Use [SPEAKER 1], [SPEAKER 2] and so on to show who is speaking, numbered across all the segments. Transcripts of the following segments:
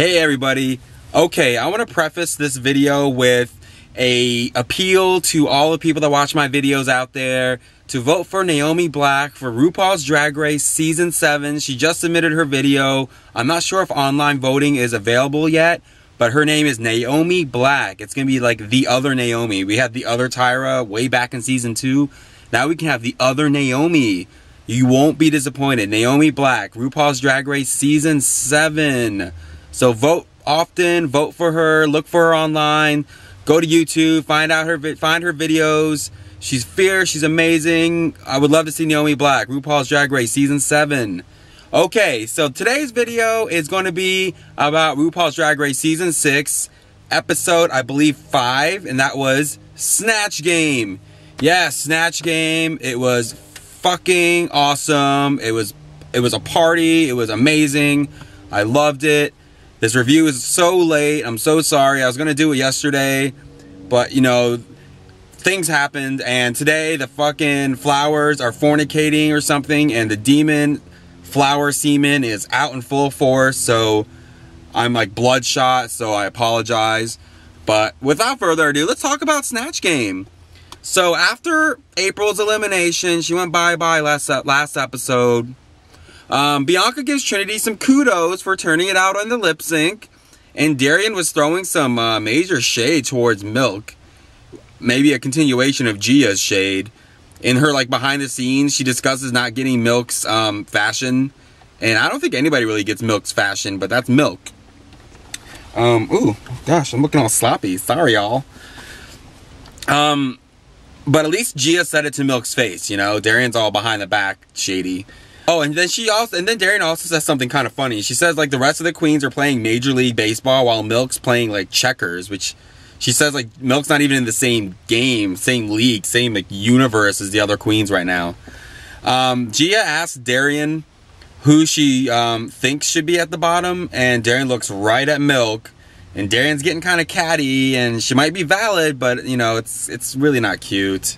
[SPEAKER 1] Hey everybody. Okay, I want to preface this video with a appeal to all the people that watch my videos out there to vote for Naomi Black for RuPaul's Drag Race Season 7. She just submitted her video. I'm not sure if online voting is available yet, but her name is Naomi Black. It's going to be like the other Naomi. We had the other Tyra way back in Season 2. Now we can have the other Naomi. You won't be disappointed. Naomi Black, RuPaul's Drag Race Season 7. So vote often, vote for her, look for her online, go to YouTube, find her videos. She's fierce, she's amazing. I would love to see Naomi Black, RuPaul's Drag Race Season 7. Okay, so today's video is going to be about RuPaul's Drag Race Season 6, episode, I believe, 5, and that was Snatch Game. Yes, Snatch Game. It was fucking awesome. It was a party. It was amazing. I loved it. This review is so late. I'm so sorry. I was going to do it yesterday, but, you know, things happened, and today the fucking flowers are fornicating or something, and the demon flower semen is out in full force, so I'm like bloodshot, so I apologize. But without further ado, let's talk about Snatch Game. So after April's elimination, she went bye-bye last episode. Bianca gives Trinity some kudos for turning it out on the lip sync, and Darian was throwing some major shade towards Milk. Maybe a continuation of Gia's shade. In her like behind the scenes, she discusses not getting Milk's fashion, and I don't think anybody really gets Milk's fashion, but that's Milk. Ooh, gosh, I'm looking all sloppy. Sorry, y'all. But at least Gia said it to Milk's face, you know. Darian's all behind the back, shady. Oh, and then Darian also says something kind of funny. She says like the rest of the queens are playing Major League Baseball while Milk's playing like checkers, which she says like Milk's not even in the same game, same league, same like universe as the other queens right now. Gia asks Darian who she thinks should be at the bottom, and Darian looks right at Milk, and Darian's getting kind of catty, and she might be valid, but you know it's really not cute.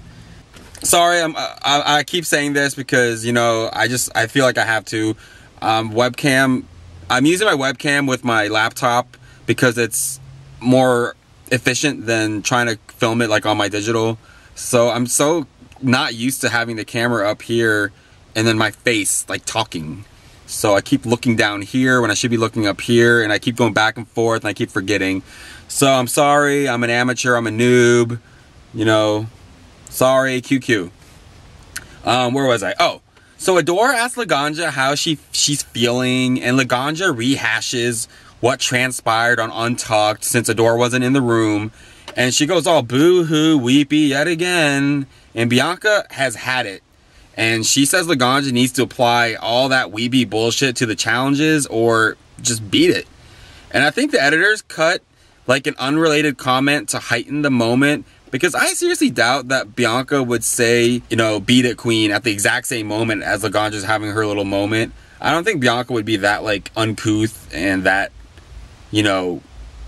[SPEAKER 1] Sorry, I keep saying this because, you know, I feel like I have to. Webcam, I'm using my webcam with my laptop because it's more efficient than trying to film it like on my digital. So I'm so not used to having the camera up here and then my face like talking. So I keep looking down here when I should be looking up here, and I keep going back and forth, and I keep forgetting. So I'm sorry, I'm an amateur, I'm a noob, you know. Sorry, QQ. Where was I? Oh, so Adore asks Laganja how she's feeling, and Laganja rehashes what transpired on Untucked since Adore wasn't in the room, and she goes all boo-hoo, weepy yet again, and Bianca has had it, and she says Laganja needs to apply all that weepy bullshit to the challenges or just beat it. And I think the editors cut like an unrelated comment to heighten the moment, because I seriously doubt that Bianca would say, you know, beat it queen at the exact same moment as Laganja's having her little moment. I don't think Bianca would be that, like, uncouth and that, you know,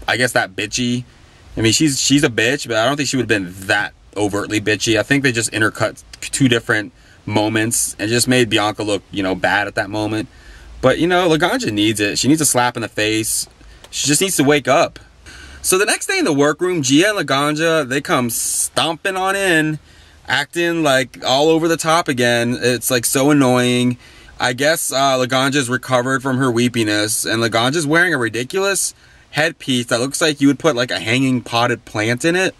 [SPEAKER 1] I guess that bitchy. I mean, she's a bitch, but I don't think she would have been that overtly bitchy. I think they just intercut two different moments and just made Bianca look, you know, bad at that moment. But, you know, Laganja needs it. She needs a slap in the face. She just needs to wake up. So the next day in the workroom, Gia and Laganja, they come stomping on in, acting like all over the top again. It's like so annoying. I guess Laganja's recovered from her weepiness, and Laganja's wearing a ridiculous headpiece that looks like you would put like a hanging potted plant in it.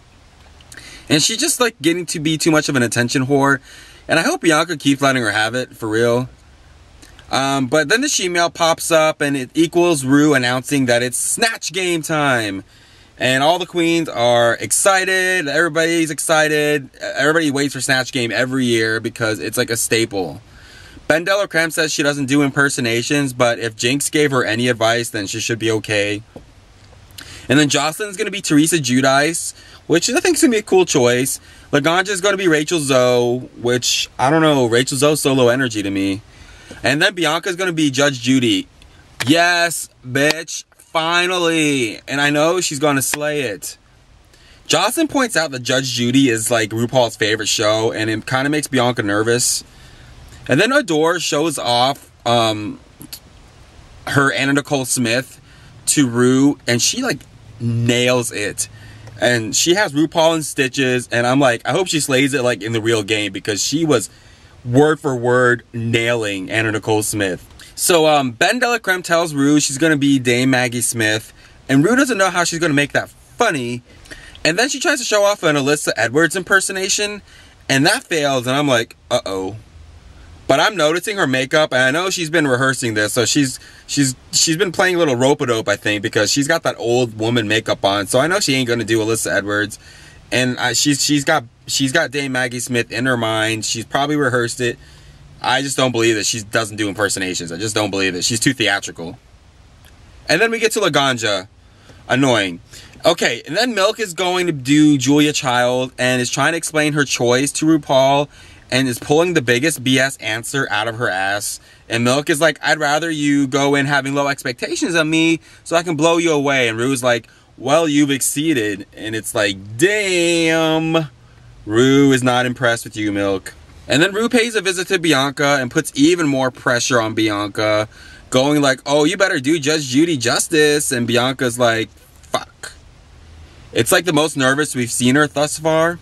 [SPEAKER 1] And she's just like getting to be too much of an attention whore. And I hope Bianca keeps letting her have it, for real. But then the she-mail pops up, and it equals Ru announcing that it's Snatch Game time. And all the queens are excited. Everybody's excited. Everybody waits for Snatch Game every year because it's like a staple. Ben Dela says she doesn't do impersonations, but if Jinx gave her any advice, then she should be okay. And then Joslyn's going to be Teresa Giudice, which I think is going to be a cool choice. Laganja's going to be Rachel Zoe, which, I don't know, Rachel Zoe's solo energy to me. And then Bianca's going to be Judge Judy. Yes, bitch. Finally, and I know she's gonna slay it. Joslyn points out that Judge Judy is like RuPaul's favorite show, and it kind of makes Bianca nervous. And then Adore shows off her Anna Nicole Smith to Ru, and she like nails it. And she has RuPaul in stitches, and I'm like, I hope she slays it like in the real game, because she was word for word nailing Anna Nicole Smith. So Ben Dela Creme tells Ru she's gonna be Dame Maggie Smith, and Ru doesn't know how she's gonna make that funny. And then she tries to show off an Alyssa Edwards impersonation, and that fails, and I'm like, uh-oh. But I'm noticing her makeup, and I know she's been rehearsing this, so she's been playing a little rope-a-dope, I think, because she's got that old woman makeup on, so I know she ain't gonna do Alyssa Edwards. And she's got Dame Maggie Smith in her mind. She's probably rehearsed it. I just don't believe that she doesn't do impersonations. I just don't believe it. She's too theatrical. And then we get to Laganja. Annoying. Okay, and then Milk is going to do Julia Child and is trying to explain her choice to RuPaul and is pulling the biggest BS answer out of her ass. And Milk is like, I'd rather you go in having low expectations of me so I can blow you away. And Ru's like, well, you've exceeded. And it's like, damn. Ru is not impressed with you, Milk. And then Ru pays a visit to Bianca and puts even more pressure on Bianca, going like, oh, you better do Judge Judy justice. And Bianca's like, fuck. It's like the most nervous we've seen her thus far.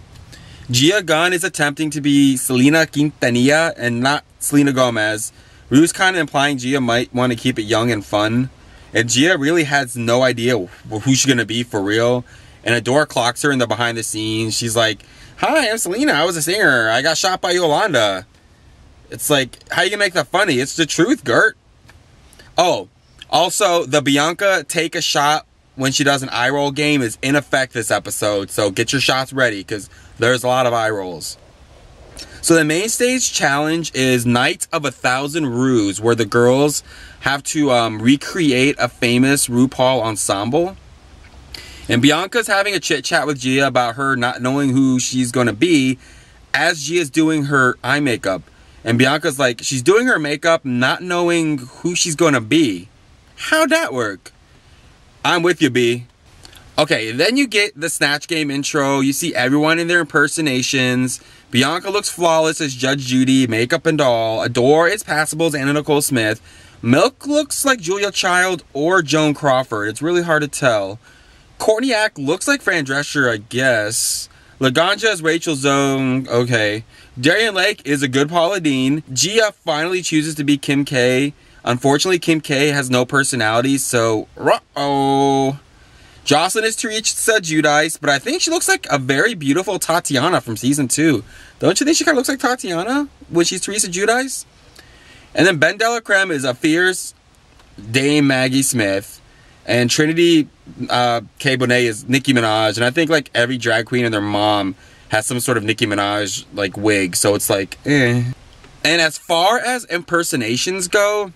[SPEAKER 1] Gia Gunn is attempting to be Selena Quintanilla and not Selena Gomez. Ru's kind of implying Gia might want to keep it young and fun. And Gia really has no idea who she's going to be for real. And Adore clocks her in the behind the scenes. She's like, hi, I'm Selena. I was a singer. I got shot by Yolanda. It's like, how you going to make that funny? It's the truth, Gert. Oh, also, the Bianca take a shot when she does an eye roll game is in effect this episode. So get your shots ready, because there's a lot of eye rolls. So the main stage challenge is Night of 1,000 Rus, where the girls have to recreate a famous RuPaul ensemble. And Bianca's having a chit chat with Gia about her not knowing who she's going to be as Gia's doing her eye makeup. And Bianca's like, she's doing her makeup not knowing who she's going to be. How'd that work? I'm with you, B. Okay, then you get the Snatch Game intro. You see everyone in their impersonations. Bianca looks flawless as Judge Judy, makeup and all. Adore is passable as Anna Nicole Smith. Milk looks like Julia Child or Joan Crawford. It's really hard to tell. Courtney looks like Fran Drescher, I guess. Laganja is Rachel Zone. Okay. Darian Lake is a good Paula Deen. Gia finally chooses to be Kim K. Unfortunately, Kim K has no personality, so uh-oh. Joslyn is Teresa Giudice, but I think she looks like a very beautiful Tatiana from season 2. Don't you think she kind of looks like Tatiana when she's Teresa Giudice? And then Ben Dela Creme is a fierce Dame Maggie Smith. And Trinity K. Bonet is Nicki Minaj. And I think like every drag queen and their mom has some sort of Nicki Minaj like wig. So it's like, eh. And as far as impersonations go,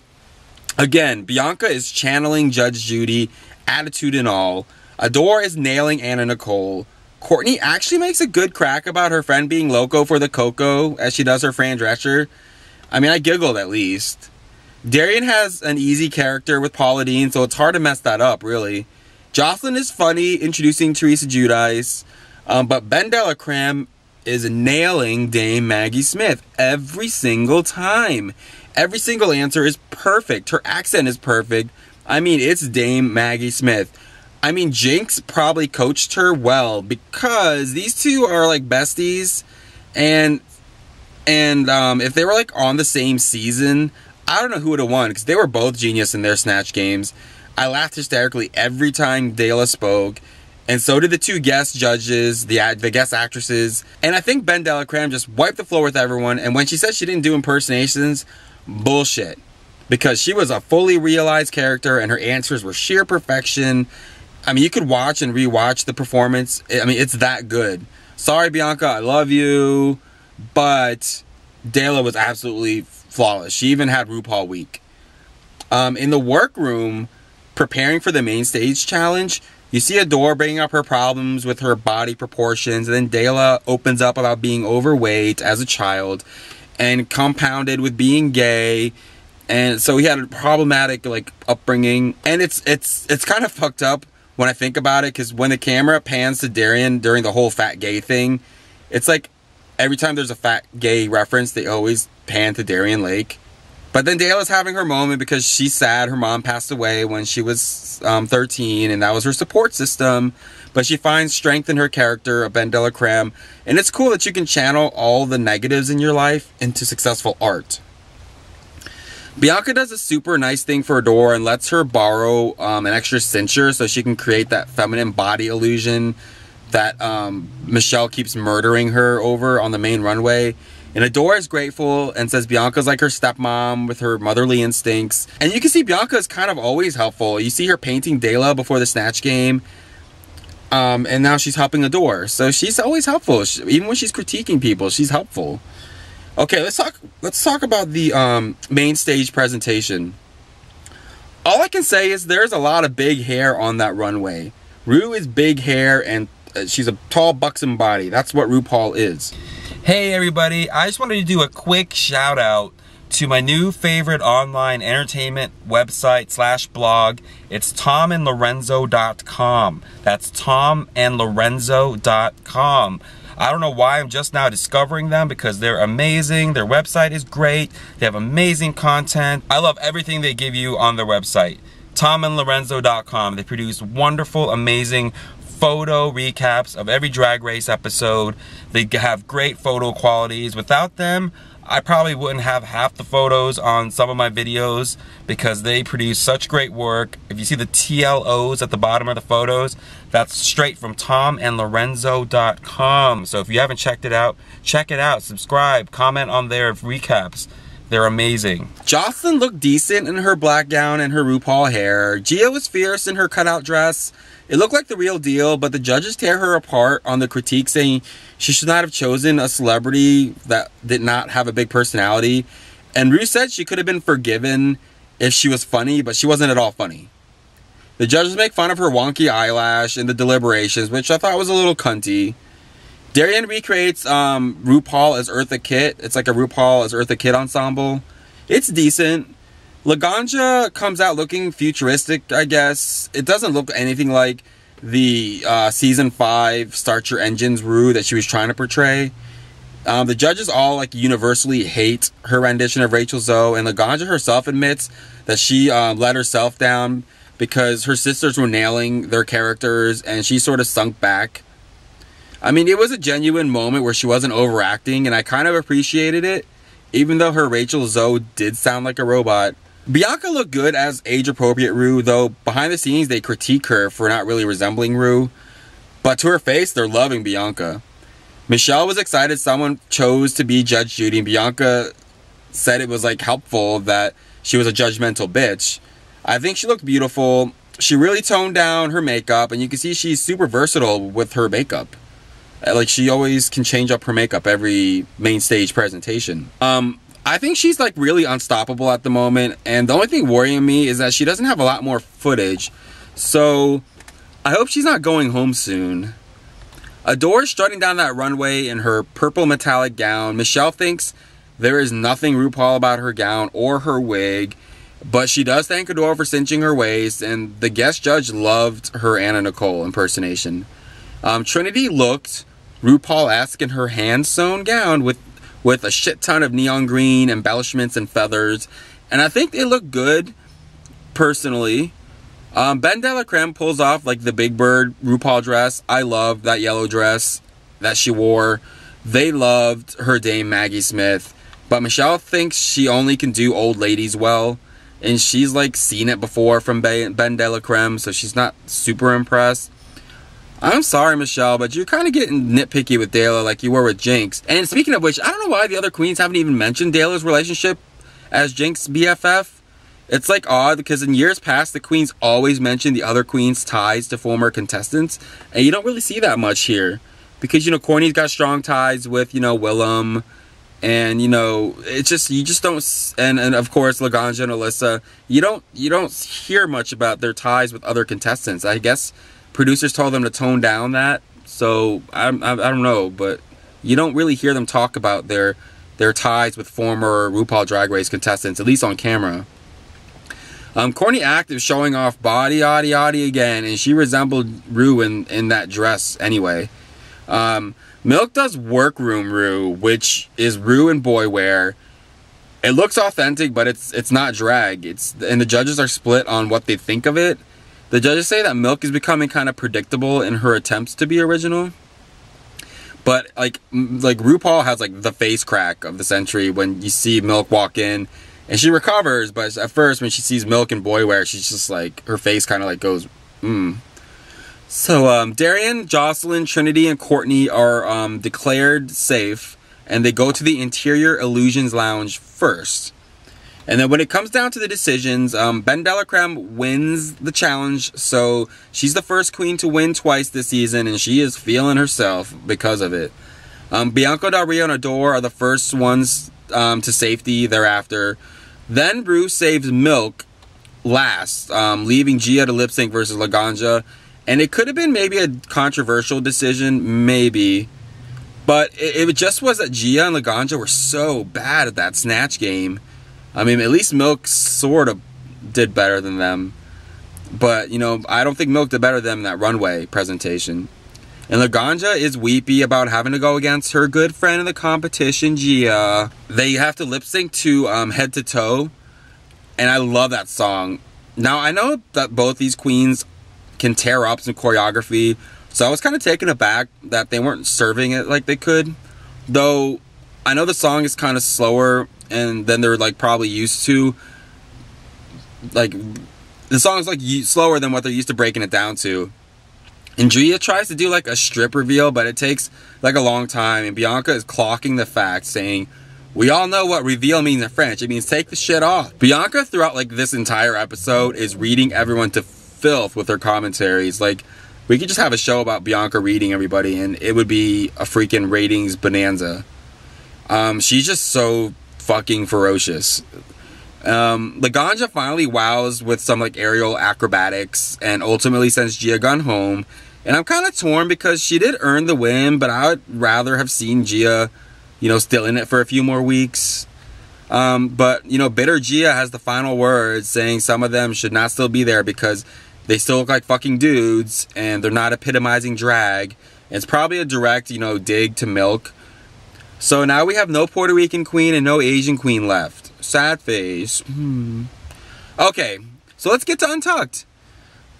[SPEAKER 1] again, Bianca is channeling Judge Judy, attitude and all. Adore is nailing Anna Nicole. Courtney actually makes a good crack about her friend being loco for the cocoa as she does her Fran Drescher. I mean, I giggled at least. Darian has an easy character with Paula Deen, so it's hard to mess that up, really. Joslyn is funny, introducing Teresa Giudice. But Ben Dela Creme is nailing Dame Maggie Smith every single time. Every single answer is perfect. Her accent is perfect. I mean, it's Dame Maggie Smith. I mean, Jinx probably coached her well, because these two are like besties. And if they were like on the same season, I don't know who would have won, because they were both genius in their Snatch Games. I laughed hysterically every time Dela spoke, and so did the two guest judges, the guest actresses. And I think Ben Dela Creme just wiped the floor with everyone, and when she said she didn't do impersonations, bullshit. Because she was a fully realized character, and her answers were sheer perfection. I mean, you could watch and rewatch the performance. I mean, it's that good. Sorry, Bianca, I love you, but Dela was absolutely flawless. She even had RuPaul week. In the workroom, preparing for the main stage challenge, you see Adore bringing up her problems with her body proportions, and then Dela opens up about being overweight as a child and compounded with being gay. And so he had a problematic like upbringing, and it's kind of fucked up when I think about it, because when the camera pans to Darian during the whole fat gay thing, it's like every time there's a fat gay reference, they always pan to Darian Lake. But then Dela's having her moment because she's sad. Her mom passed away when she was 13, and that was her support system. But she finds strength in her character of Ben Dela Creme. And it's cool that you can channel all the negatives in your life into successful art. Bianca does a super nice thing for Adore and lets her borrow an extra cincher so she can create that feminine body illusion that Michelle keeps murdering her over on the main runway. And Adore is grateful and says Bianca's like her stepmom with her motherly instincts. And you can see Bianca is kind of always helpful. You see her painting Dela before the Snatch Game. And now she's helping Adore. So she's always helpful. Even when she's critiquing people, she's helpful. Okay, let's talk about the main stage presentation. All I can say is there's a lot of big hair on that runway. Ru is big hair and she's a tall, buxom body. That's what RuPaul is. Hey everybody, I just wanted to do a quick shout out to my new favorite online entertainment website / blog. It's tomandlorenzo.com. That's tomandlorenzo.com. I don't know why I'm just now discovering them because they're amazing. Their website is great. They have amazing content. I love everything they give you on their website. tomandlorenzo.com. They produce wonderful, amazing photo recaps of every Drag Race episode. They have great photo qualities. Without them, I probably wouldn't have half the photos on some of my videos because they produce such great work. If you see the TLOs at the bottom of the photos, that's straight from tomandlorenzo.com. So if you haven't checked it out, check it out. Subscribe, comment on their recaps. They're amazing. Joslyn looked decent in her black gown and her RuPaul hair. Gia was fierce in her cutout dress. It looked like the real deal, but the judges tear her apart on the critique, saying she should not have chosen a celebrity that did not have a big personality. And Ru said she could have been forgiven if she was funny, but she wasn't at all funny. The judges make fun of her wonky eyelash in the deliberations, which I thought was a little cunty. Darian recreates RuPaul as Eartha Kitt. It's like a RuPaul as Eartha Kitt ensemble. It's decent. Laganja comes out looking futuristic, I guess. It doesn't look anything like the season 5 Start Your Engines Ru that she was trying to portray. The judges all like universally hate her rendition of Rachel Zoe, and Laganja herself admits that she let herself down because her sisters were nailing their characters and she sort of sunk back. I mean, it was a genuine moment where she wasn't overacting, and I kind of appreciated it, even though her Rachel Zoe did sound like a robot. Bianca looked good as age-appropriate Ru, though behind the scenes they critique her for not really resembling Ru. But to her face, they're loving Bianca. Michelle was excited someone chose to be Judge Judy, and Bianca said it was like helpful that she was a judgmental bitch. I think she looked beautiful. She really toned down her makeup, and you can see she's super versatile with her makeup. Like, she always can change up her makeup every main stage presentation. I think she's like really unstoppable at the moment, and the only thing worrying me is that she doesn't have a lot more footage, so I hope she's not going home soon. Adore strutting down that runway in her purple metallic gown. Michelle thinks there is nothing RuPaul about her gown or her wig, but she does thank Adore for cinching her waist, and the guest judge loved her Anna Nicole impersonation. Trinity looked RuPaul-esque in her hand-sewn gown with a shit ton of neon green embellishments and feathers, and I think they look good personally. Ben Dela Creme pulls off like the Big Bird RuPaul dress. I love that yellow dress that she wore. They loved her Dame Maggie Smith, but Michelle thinks she only can do old ladies well, and she's like seen it before from Ben Dela Creme, so she's not super impressed. I'm sorry, Michelle, but you're kind of getting nitpicky with Dela like you were with Jinx. And speaking of which, I don't know why the other queens haven't even mentioned Dela's relationship as Jinx' BFF. It's like odd because in years past, the queens always mention the other queens' ties to former contestants. And you don't really see that much here. Because, you know, Courtney's got strong ties with, you know, Willem. And, you know, it's just, you just don't, and of course, Laganja and Alyssa. You don't hear much about their ties with other contestants. I guess producers told them to tone down that, so I don't know, but you don't really hear them talk about their ties with former RuPaul Drag Race contestants, at least on camera. Courtney Active showing off body again, and she resembled Ru in that dress anyway. Milk does Workroom Ru, which is Ru in boy wear. It looks authentic, but it's not drag. And the judges are split on what they think of it. The judges say that Milk is becoming kind of predictable in her attempts to be original. But like RuPaul has like the face crack of the century when you see Milk walk in, and she recovers. But at first, when she sees Milk in boywear, she's just like, her face kind of like goes, So Darian, Joslyn, Trinity, and Courtney are declared safe, and they go to the Interior Illusions Lounge first. And then when it comes down to the decisions, Dela wins the challenge, so she's the first queen to win twice this season, and she is feeling herself because of it. Bianca Del Rio and Adore are the first ones to safety thereafter. Then Ru saves Milk last, leaving Gia to lip sync versus Laganja. And it could have been maybe a controversial decision, maybe. But it just was that Gia and Laganja were so bad at that Snatch Game. I mean, at least Milk sort of did better than them. But, you know, I don't think Milk did better than them in that runway presentation. And Laganja is weepy about having to go against her good friend in the competition, Gia. They have to lip sync to Head to Toe. And I love that song. Now, I know that both these queens can tear up some choreography. So I was kind of taken aback that they weren't serving it like they could. Though, I know the song is kind of slower and then they're like probably used to, like, the song's like slower than what they're used to breaking it down to. And Gia tries to do like a strip reveal, but it takes like a long time, and Bianca is clocking the facts, saying, we all know what reveal means in French. It means take the shit off. Bianca throughout like this entire episode is reading everyone to filth with her commentaries. Like, we could just have a show about Bianca reading everybody and it would be a freaking ratings bonanza. She's just so fucking ferocious. Laganja finally wows with some like aerial acrobatics and ultimately sends Gia Gunn home. And I'm kind of torn because she did earn the win, but I would rather have seen Gia, you know, still in it for a few more weeks. But, you know, bitter Gia has the final words, saying some of them should not still be there because they still look like fucking dudes and they're not epitomizing drag. And it's probably a direct, you know, dig to Milk. So now we have no Puerto Rican queen and no Asian queen left. Sad face. Okay, so let's get to Untucked.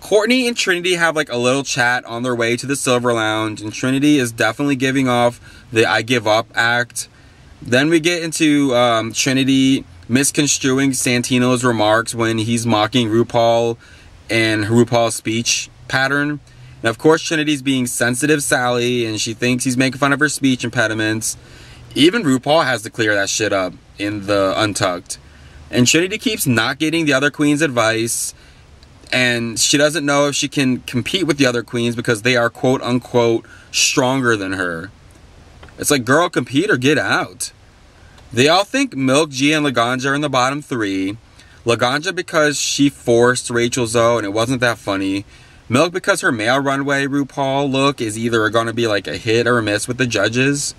[SPEAKER 1] Courtney and Trinity have like a little chat on their way to the Silver Lounge, and Trinity is definitely giving off the I give up act. Then we get into Trinity misconstruing Santino's remarks when he's mocking RuPaul and RuPaul's speech pattern. And of course Trinity's being sensitive Sally, and she thinks he's making fun of her speech impediments. Even RuPaul has to clear that shit up in the Untucked. And Trinity keeps not getting the other queens' advice. And she doesn't know if she can compete with the other queens because they are quote unquote stronger than her. It's like, girl, compete or get out. They all think Milk, Gia, and Laganja are in the bottom three. Laganja because she forced Rachel Zoe and it wasn't that funny. Milk because her male runway RuPaul look is either going to be like a hit or a miss with the judges.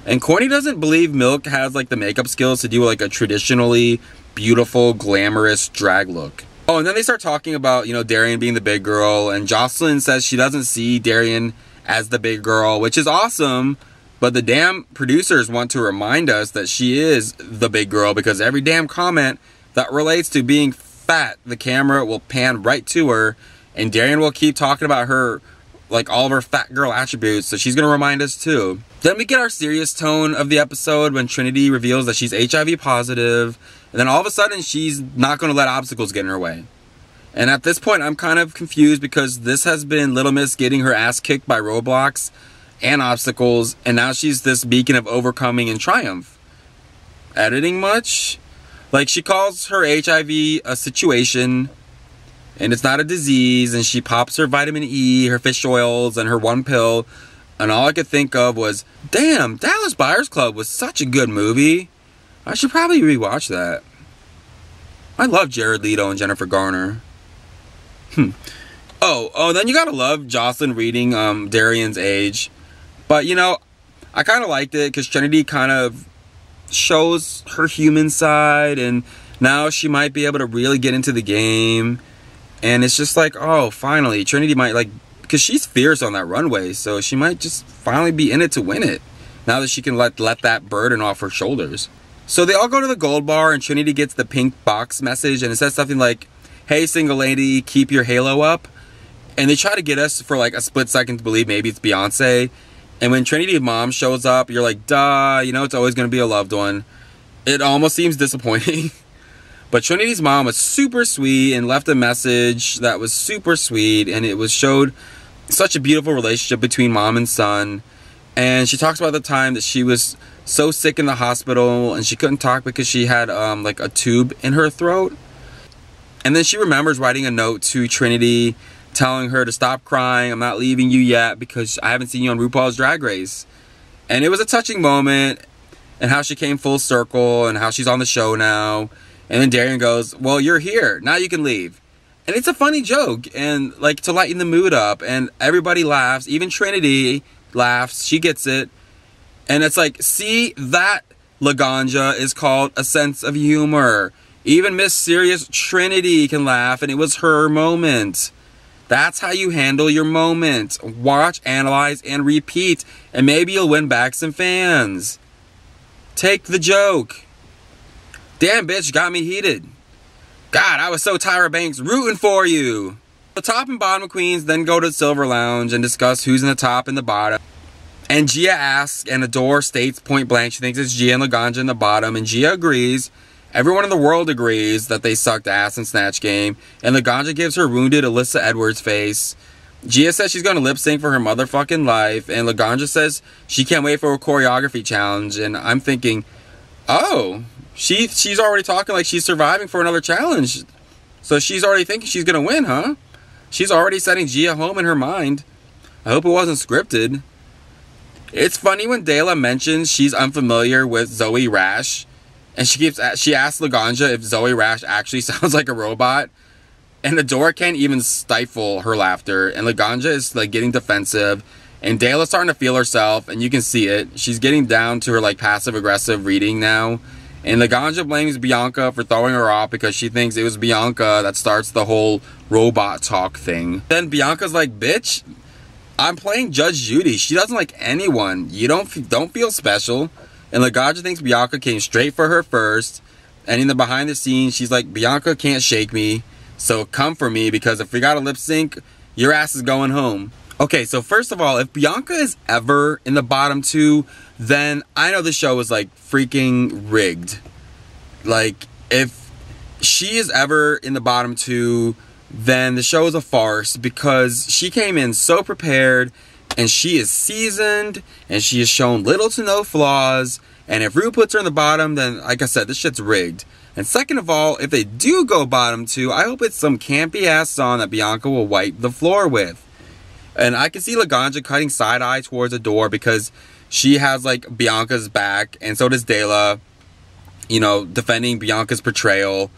[SPEAKER 1] And Courtney doesn't believe Milk has like the makeup skills to do like a traditionally beautiful, glamorous drag look. Oh, and then they start talking about, you know, Darian being the big girl, and Joslyn says she doesn't see Darian as the big girl, which is awesome, but the damn producers want to remind us that she is the big girl because every damn comment that relates to being fat, the camera will pan right to her, and Darian will keep talking about her, like all of her fat girl attributes, so she's going to remind us too. Then we get our serious tone of the episode when Trinity reveals that she's HIV positive, and then all of a sudden she's not going to let obstacles get in her way. And at this point I'm kind of confused because this has been Little Miss getting her ass kicked by roadblocks and obstacles, and now she's this beacon of overcoming and triumph. Editing much? Like, she calls her HIV a situation, and it's not a disease, and she pops her vitamin E, her fish oils, and her one pill, and all I could think of was, damn, Dallas Buyers Club was such a good movie. I should probably rewatch that. I love Jared Leto and Jennifer Garner. Oh, then you gotta love Joslyn reading Darian's age. But, you know, I kind of liked it because Trinity kind of shows her human side, and now she might be able to really get into the game. And it's just like, oh, finally, Trinity might, like, because she's fierce on that runway, so she might just finally be in it to win it, now that she can let that burden off her shoulders. So they all go to the gold bar and Trinity gets the pink box message and it says something like, "Hey, single lady, keep your halo up." And they try to get us for like a split second to believe maybe it's Beyonce. And when Trinity's mom shows up, you're like, duh, you know it's always going to be a loved one. It almost seems disappointing. But Trinity's mom was super sweet and left a message that was super sweet. And it was showed such a beautiful relationship between mom and son. And she talks about the time that she was so sick in the hospital and she couldn't talk because she had like a tube in her throat. And then she remembers writing a note to Trinity telling her to stop crying, I'm not leaving you yet because I haven't seen you on RuPaul's Drag Race. And it was a touching moment, and how she came full circle and how she's on the show now. And then Darian goes, well, you're here, now you can leave. And it's a funny joke, and like to lighten the mood up, and everybody laughs, even Trinity laughs, she gets it. And it's like, see, that Laganja is called a sense of humor. Even Miss Serious Trinity can laugh, and it was her moment. That's how you handle your moment. Watch, analyze, and repeat. And maybe you'll win back some fans. Take the joke. Damn, bitch, got me heated. God, I was so Tyra Banks rooting for you. The top and bottom queens then go to the Silver Lounge and discuss who's in the top and the bottom. And Gia asks, and Adore states point blank she thinks it's Gia and Laganja in the bottom. And Gia agrees. Everyone in the world agrees that they sucked ass in Snatch Game, and Laganja gives her wounded Alyssa Edwards face. Gia says she's going to lip sync for her motherfucking life, and Laganja says she can't wait for a choreography challenge, and I'm thinking, oh, she's already talking like she's surviving for another challenge. So she's already thinking she's going to win, huh? She's already setting Gia home in her mind. I hope it wasn't scripted. It's funny when Dela mentions she's unfamiliar with Zoe Rash. And she asks Laganja if Zoe Rash actually sounds like a robot. And Adore can't even stifle her laughter. And Laganja is like getting defensive. And Dela's starting to feel herself. And you can see it. She's getting down to her like passive aggressive reading now. And Laganja blames Bianca for throwing her off because she thinks it was Bianca that starts the whole robot talk thing. Then Bianca's like, bitch, I'm playing Judge Judy. She doesn't like anyone. You don't feel special. And Laganja thinks Bianca came straight for her first. And in the behind the scenes, she's like, Bianca can't shake me. So come for me, because if we got a lip sync, your ass is going home. Okay, so first of all, if Bianca is ever in the bottom two, then I know the show is like freaking rigged. Like, if she is ever in the bottom two, then the show is a farce, because she came in so prepared. And she is seasoned, and she has shown little to no flaws. And if Ru puts her in the bottom, then, like I said, this shit's rigged. And second of all, if they do go bottom two, I hope it's some campy-ass song that Bianca will wipe the floor with. And I can see Laganja cutting side-eye towards Adore because she has, like, Bianca's back. And so does Dela, you know, defending Bianca's portrayal.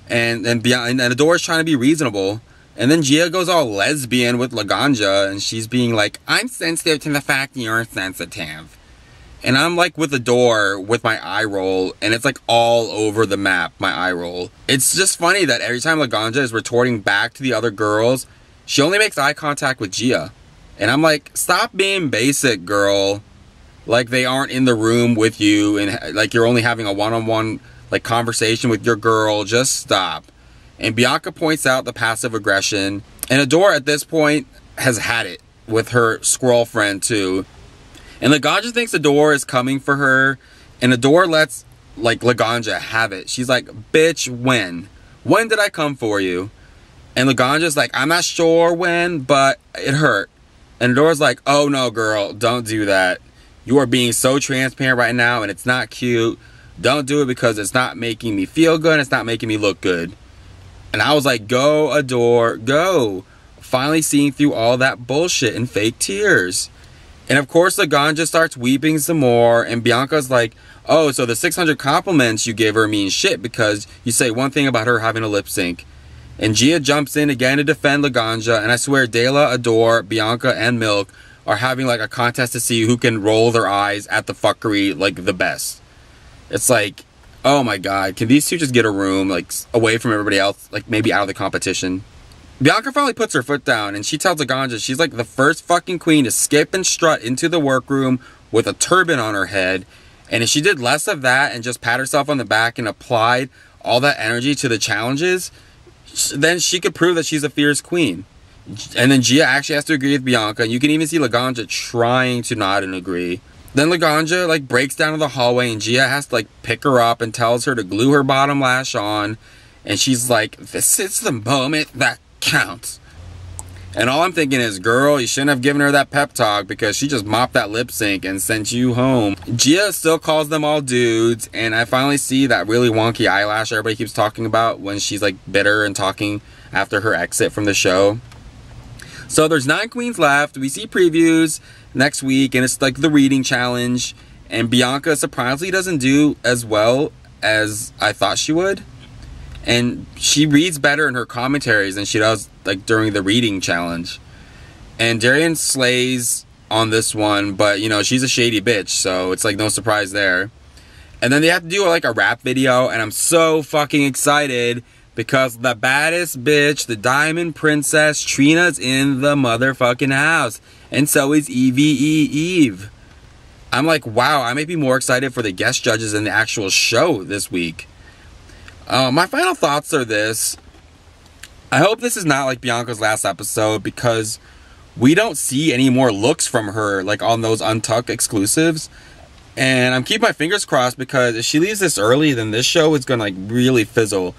[SPEAKER 1] And Adore is trying to be reasonable. And then Gia goes all lesbian with Laganja, and she's being like, I'm sensitive to the fact you're sensitive. And I'm like with Adore with my eye roll, and it's like all over the map, my eye roll. It's just funny that every time Laganja is retorting back to the other girls, she only makes eye contact with Gia. And I'm like, stop being basic, girl. Like they aren't in the room with you, and like you're only having a one-on-one like conversation with your girl. Just stop. And Bianca points out the passive aggression. And Adore at this point has had it with her squirrel friend too. And Laganja thinks Adore is coming for her. And Adore lets like Laganja have it. She's like, bitch, when? When did I come for you? And Laganja's like, I'm not sure when, but it hurt. And Adore's like, oh no, girl, don't do that. You are being so transparent right now and it's not cute. Don't do it because it's not making me feel good and it's not making me look good. And I was like, go, Adore, go. Finally seeing through all that bullshit and fake tears. And of course, Laganja starts weeping some more. And Bianca's like, oh, so the 600 compliments you give her mean shit because you say one thing about her having a lip sync. And Gia jumps in again to defend Laganja. And I swear, Dela, Adore, Bianca, and Milk are having like a contest to see who can roll their eyes at the fuckery like the best. It's like, oh my god, can these two just get a room, like, away from everybody else, like, maybe out of the competition? Bianca finally puts her foot down, and she tells Laganja she's, like, the first fucking queen to skip and strut into the workroom with a turban on her head, And if she did less of that and just pat herself on the back and applied all that energy to the challenges, then she could prove that she's a fierce queen. And then Gia actually has to agree with Bianca. And you can even see Laganja trying to nod and agree. Then Laganja like breaks down to the hallway and Gia has to like pick her up and tells her to glue her bottom lash on. And she's like, this is the moment that counts. And all I'm thinking is, girl, you shouldn't have given her that pep talk because she just mopped that lip sync and sent you home. Gia still calls them all dudes, and I finally see that really wonky eyelash everybody keeps talking about when she's like bitter and talking after her exit from the show. So there's 9 queens left. We see previews next week, and it's like the reading challenge. And Bianca surprisingly doesn't do as well as I thought she would. And she reads better in her commentaries than she does like during the reading challenge. And Darian slays on this one, but you know, she's a shady bitch, so it's like no surprise there. And then they have to do like a rap video, and I'm so fucking excited because the baddest bitch, the Diamond Princess, Trina's in the motherfucking house. And so is Eve. I'm like, wow, I may be more excited for the guest judges than the actual show this week. My final thoughts are this. I hope this is not like Bianca's last episode because we don't see any more looks from her like on those Untucked exclusives. And I'm keeping my fingers crossed because if she leaves this early, then this show is going to like really fizzle.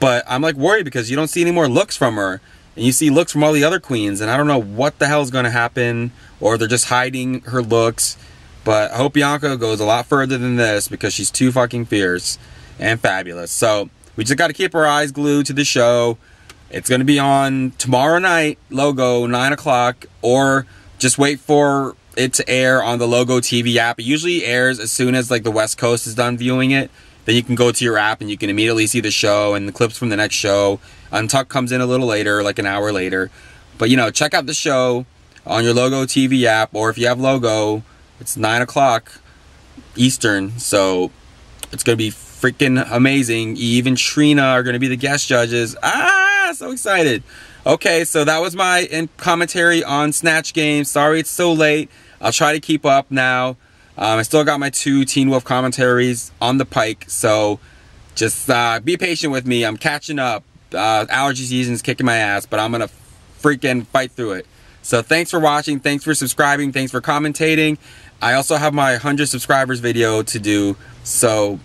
[SPEAKER 1] But I'm like worried because you don't see any more looks from her. And you see looks from all the other queens. And I don't know what the hell is going to happen. Or they're just hiding her looks. But I hope Bianca goes a lot further than this because she's too fucking fierce and fabulous. So we just got to keep our eyes glued to the show. It's going to be on tomorrow night, Logo, 9 o'clock. Or just wait for it to air on the Logo TV app. It usually airs as soon as like the West Coast is done viewing it. Then you can go to your app and you can immediately see the show and the clips from the next show. Untucked comes in a little later, like an hour later. But you know, check out the show on your Logo TV app. Or if you have Logo, it's 9 o'clock Eastern. So it's going to be freaking amazing. Eve and Trina are going to be the guest judges. So excited. Okay, so that was my commentary on Snatch Game. Sorry it's so late. I'll try to keep up now. I still got my 2 Teen Wolf commentaries on the pike, so just be patient with me. I'm catching up. Allergy season's kicking my ass, but I'm going to freaking fight through it. So thanks for watching. Thanks for subscribing. Thanks for commentating. I also have my 100 subscribers video to do, so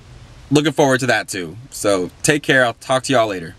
[SPEAKER 1] looking forward to that too. So take care. I'll talk to y'all later.